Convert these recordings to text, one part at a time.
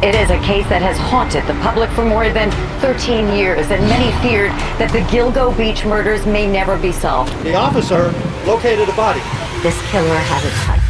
It is a case that has haunted the public for more than 13 years, and many feared that the Gilgo Beach murders may never be solved. The officer located a body. This killer has a type.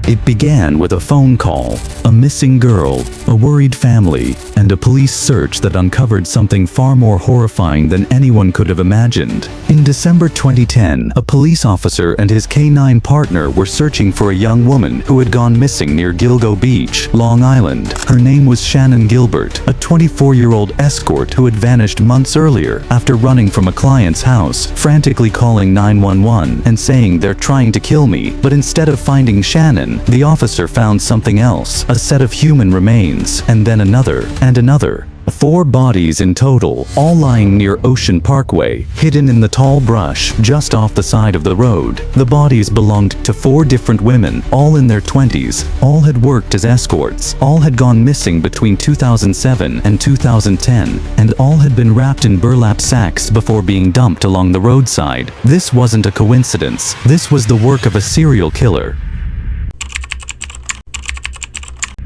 It began with a phone call, a missing girl, a worried family, and a police search that uncovered something far more horrifying than anyone could have imagined. In December 2010, a police officer and his K-9 partner were searching for a young woman who had gone missing near Gilgo Beach, Long Island. Her name was Shannon Gilbert, a 24-year-old escort who had vanished months earlier after running from a client's house, frantically calling 911 and saying they're trying to kill me. But instead of finding Shannon, the officer found something else, a set of human remains, and then another, and another. 4 bodies in total, all lying near Ocean Parkway, hidden in the tall brush just off the side of the road. The bodies belonged to 4 different women, all in their 20s. All had worked as escorts, all had gone missing between 2007 and 2010, and all had been wrapped in burlap sacks before being dumped along the roadside. This wasn't a coincidence. This was the work of a serial killer.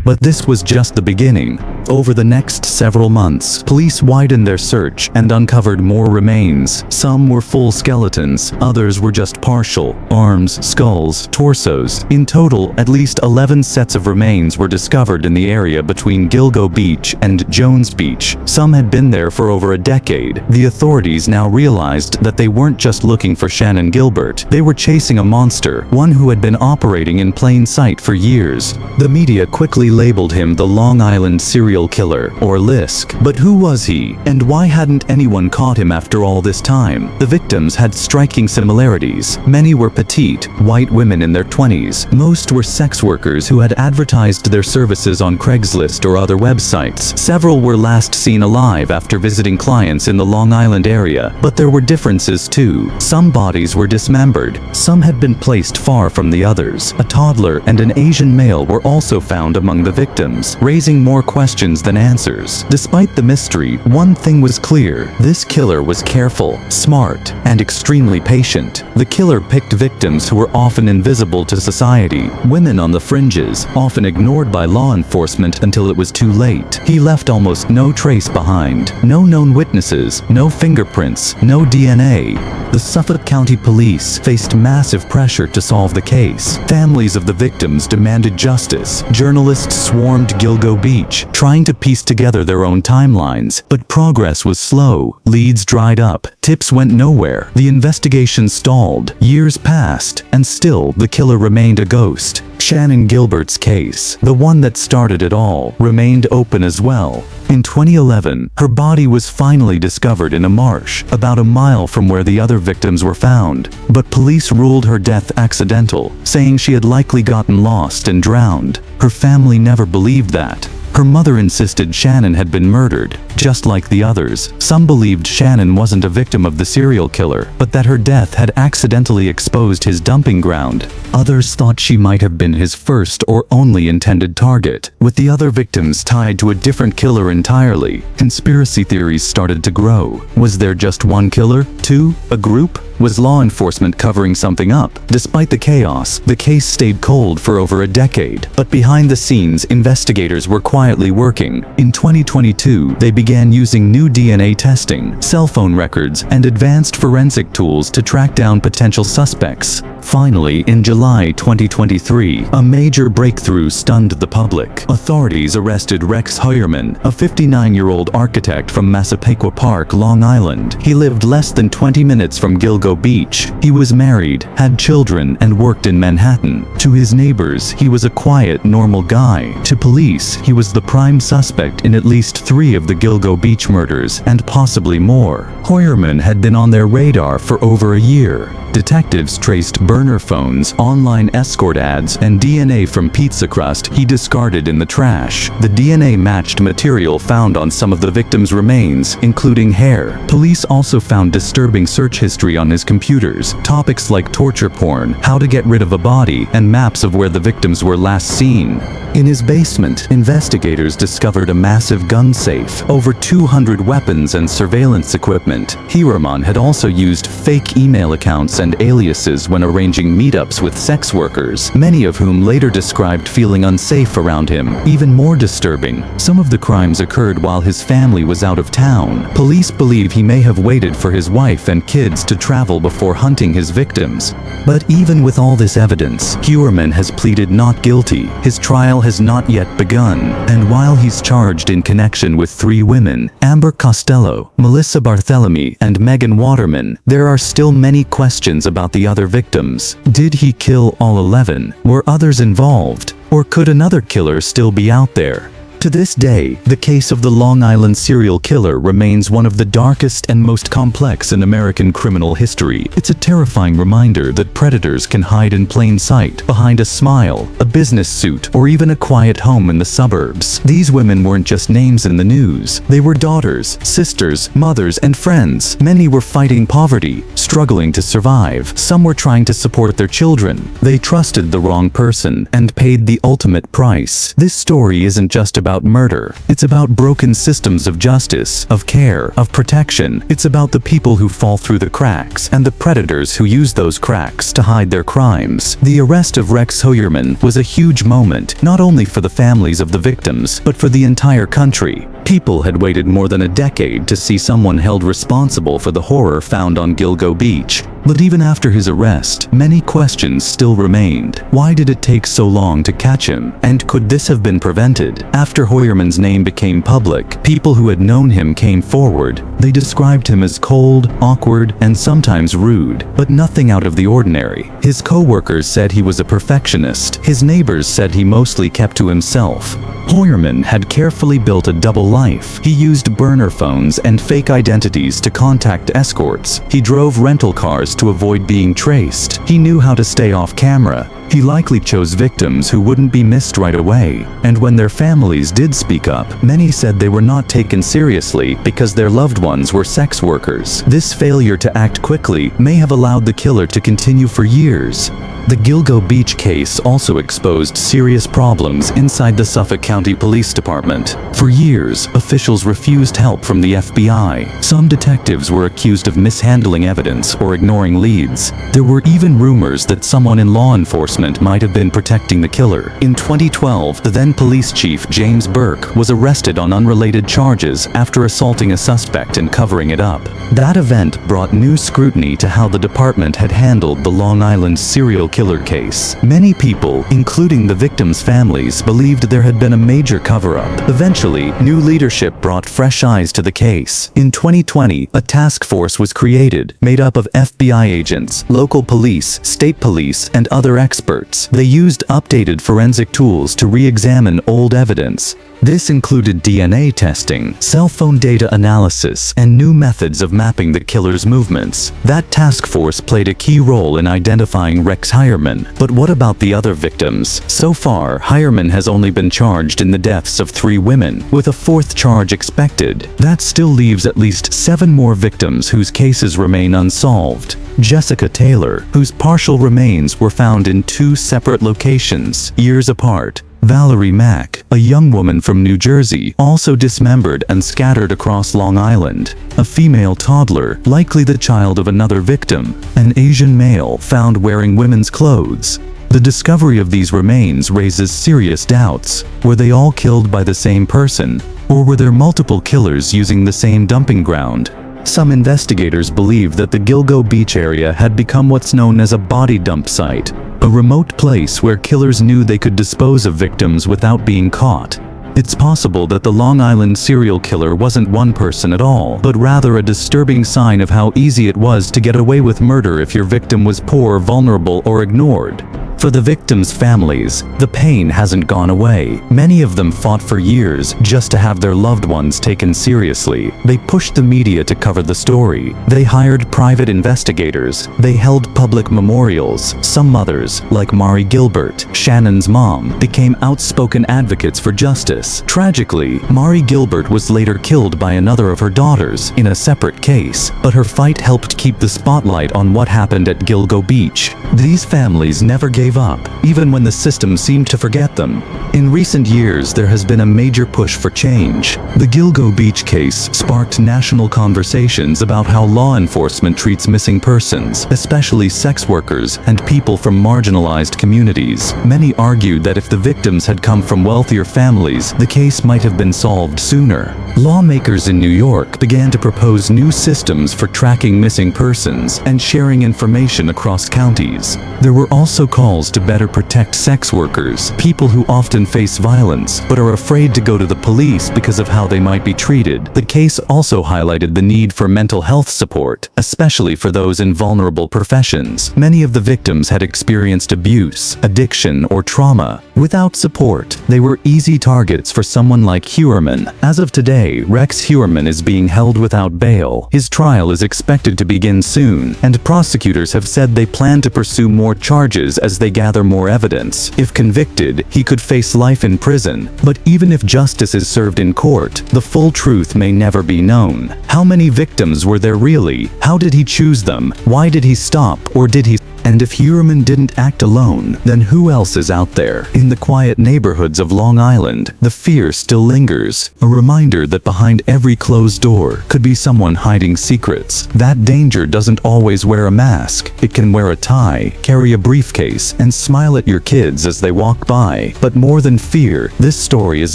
But this was just the beginning. Over the next several months, police widened their search and uncovered more remains. Some were full skeletons, others were just partial. Arms, skulls, torsos. In total, at least 11 sets of remains were discovered in the area between Gilgo Beach and Jones Beach. Some had been there for over a decade. The authorities now realized that they weren't just looking for Shannon Gilbert. They were chasing a monster, one who had been operating in plain sight for years. The media quickly labeled him the Long Island serial killer, or Lisk. But who was he, and why hadn't anyone caught him after all this time? The victims had striking similarities. Many were petite, white women in their 20s. Most were sex workers who had advertised their services on Craigslist or other websites. Several were last seen alive after visiting clients in the Long Island area. But there were differences too. Some bodies were dismembered. Some had been placed far from the others. A toddler and an Asian male were also found among the victims, raising more questions than answers. Despite the mystery, one thing was clear. This killer was careful, smart, and extremely patient. The killer picked victims who were often invisible to society, women on the fringes, often ignored by law enforcement until it was too late. He left almost no trace behind. No known witnesses, no fingerprints, no DNA. The Suffolk County Police faced massive pressure to solve the case. Families of the victims demanded justice. Journalists swarmed Gilgo Beach, trying to piece together their own timelines. But progress was slow. Leads dried up. Tips went nowhere. The investigation stalled. Years passed, and still the killer remained a ghost. Shannon Gilbert's case, the one that started it all, remained open as well. In 2011, her body was finally discovered in a marsh, about a mile from where the other victims were found. But police ruled her death accidental, saying she had likely gotten lost and drowned. Her family never believed that. Her mother insisted Shannon had been murdered, just like the others. Some believed Shannon wasn't a victim of the serial killer, but that her death had accidentally exposed his dumping ground. Others thought she might have been his first or only intended target, with the other victims tied to a different killer entirely. Conspiracy theories started to grow. Was there just one killer? 2? A group? Was law enforcement covering something up? Despite the chaos, the case stayed cold for over a decade. But behind the scenes, investigators were quietly working. In 2022, they began using new DNA testing, cell phone records, and advanced forensic tools to track down potential suspects. Finally, in July 2023, a major breakthrough stunned the public. Authorities arrested Rex Heuermann, a 59-year-old architect from Massapequa Park, Long Island. He lived less than 20 minutes from Gilgo Beach. He was married, had children, and worked in Manhattan. To his neighbors, he was a quiet, normal guy. To police, he was the prime suspect in at least 3 of the Gilgo Beach murders, and possibly more. Heuermann had been on their radar for over a year. Detectives traced burner phones, online escort ads, and DNA from pizza crust he discarded in the trash. The DNA matched material found on some of the victims' remains, including hair. Police also found disturbing search history on his his computers, topics like torture porn, how to get rid of a body, and maps of where the victims were last seen. In his basement, investigators discovered a massive gun safe, over 200 weapons and surveillance equipment. Heuermann had also used fake email accounts and aliases when arranging meetups with sex workers, many of whom later described feeling unsafe around him. Even more disturbing, some of the crimes occurred while his family was out of town. Police believe he may have waited for his wife and kids to travel before hunting his victims. But even with all this evidence, Heuermann has pleaded not guilty. His trial has not yet begun, and while he's charged in connection with 3 women, Amber Costello, Melissa Barthelemy, and Megan Waterman, there are still many questions about the other victims. Did he kill all 11? Were others involved? Or could another killer still be out there? To this day, the case of the Long Island serial killer remains one of the darkest and most complex in American criminal history. It's a terrifying reminder that predators can hide in plain sight, behind a smile, a business suit, or even a quiet home in the suburbs. These women weren't just names in the news. They were daughters, sisters, mothers, and friends. Many were fighting poverty, struggling to survive. Some were trying to support their children. They trusted the wrong person and paid the ultimate price. This story isn't just about murder. It's about broken systems of justice, of care, of protection. It's about the people who fall through the cracks and the predators who use those cracks to hide their crimes. The arrest of Rex Heuermann was a huge moment, not only for the families of the victims, but for the entire country. People had waited more than a decade to see someone held responsible for the horror found on Gilgo Beach. But even after his arrest, many questions still remained. Why did it take so long to catch him? And could this have been prevented? After Heuermann's name became public, people who had known him came forward. They described him as cold, awkward, and sometimes rude, but nothing out of the ordinary. His co-workers said he was a perfectionist. His neighbors said he mostly kept to himself. Heuermann had carefully built a double life. He used burner phones and fake identities to contact escorts. He drove rental cars to avoid being traced. He knew how to stay off camera. He likely chose victims who wouldn't be missed right away. And when their families did speak up, many said they were not taken seriously because their loved ones were sex workers. This failure to act quickly may have allowed the killer to continue for years. The Gilgo Beach case also exposed serious problems inside the Suffolk County Police Department. For years, officials refused help from the FBI. Some detectives were accused of mishandling evidence or ignoring leads. There were even rumors that someone in law enforcement might have been protecting the killer. In 2012, the then police chief James Burke was arrested on unrelated charges after assaulting a suspect and covering it up. That event brought new scrutiny to how the department had handled the Long Island serial killer case. Many people, including the victims' families, believed there had been a major cover-up. Eventually, new leadership brought fresh eyes to the case. In 2020, a task force was created, made up of FBI agents, local police, state police, and other experts. They used updated forensic tools to re-examine old evidence. This included DNA testing, cell phone data analysis, and new methods of mapping the killer's movements. That task force played a key role in identifying Rex Heuermann. But what about the other victims? So far, Heuermann has only been charged in the deaths of 3 women, with a 4th charge expected. That still leaves at least 7 more victims whose cases remain unsolved. Jessica Taylor, whose partial remains were found in 2 separate locations, years apart. Valerie Mack, a young woman from New Jersey, also dismembered and scattered across Long Island. A female toddler, likely the child of another victim. An Asian male found wearing women's clothes. The discovery of these remains raises serious doubts. Were they all killed by the same person? Or were there multiple killers using the same dumping ground? Some investigators believe that the Gilgo Beach area had become what's known as a body dump site, a remote place where killers knew they could dispose of victims without being caught. It's possible that the Long Island serial killer wasn't one person at all, but rather a disturbing sign of how easy it was to get away with murder if your victim was poor, vulnerable, or ignored. For the victims' families, the pain hasn't gone away. Many of them fought for years just to have their loved ones taken seriously. They pushed the media to cover the story. They hired private investigators. They held public memorials. Some mothers, like Mari Gilbert, Shannon's mom, became outspoken advocates for justice. Tragically, Mari Gilbert was later killed by another of her daughters in a separate case, but her fight helped keep the spotlight on what happened at Gilgo Beach. These families never gave up, even when the system seemed to forget them. In recent years, there has been a major push for change. The Gilgo Beach case sparked national conversations about how law enforcement treats missing persons, especially sex workers and people from marginalized communities. Many argued that if the victims had come from wealthier families, the case might have been solved sooner. Lawmakers in New York began to propose new systems for tracking missing persons and sharing information across counties. There were also calls to better protect sex workers, people who often face violence but are afraid to go to the police because of how they might be treated. The case also highlighted the need for mental health support, especially for those in vulnerable professions. Many of the victims had experienced abuse, addiction, or trauma. Without support, they were easy targets for someone like Heuermann. As of today, Rex Heuermann is being held without bail. His trial is expected to begin soon, and prosecutors have said they plan to pursue more charges as they gather more evidence. If convicted, he could face life in prison. But even if justice is served in court, the full truth may never be known. How many victims were there really? How did he choose them? Why did he stop? Or did he... And if Heuermann didn't act alone, then who else is out there? In the quiet neighborhoods of Long Island, the fear still lingers, a reminder that behind every closed door could be someone hiding secrets. That danger doesn't always wear a mask. It can wear a tie, carry a briefcase, and smile at your kids as they walk by. But more than fear, this story is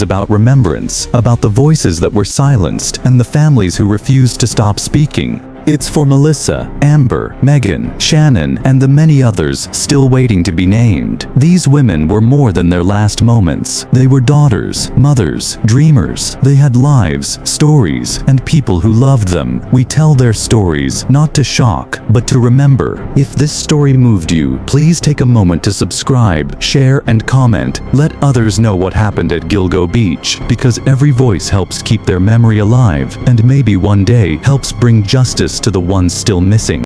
about remembrance, about the voices that were silenced and the families who refused to stop speaking. It's for Melissa, Amber, Megan, Shannon, and the many others still waiting to be named. These women were more than their last moments. They were daughters, mothers, dreamers. They had lives, stories, and people who loved them. We tell their stories not to shock, but to remember. If this story moved you, please take a moment to subscribe, share, and comment. Let others know what happened at Gilgo Beach, because every voice helps keep their memory alive, and maybe one day helps bring justice to the ones still missing.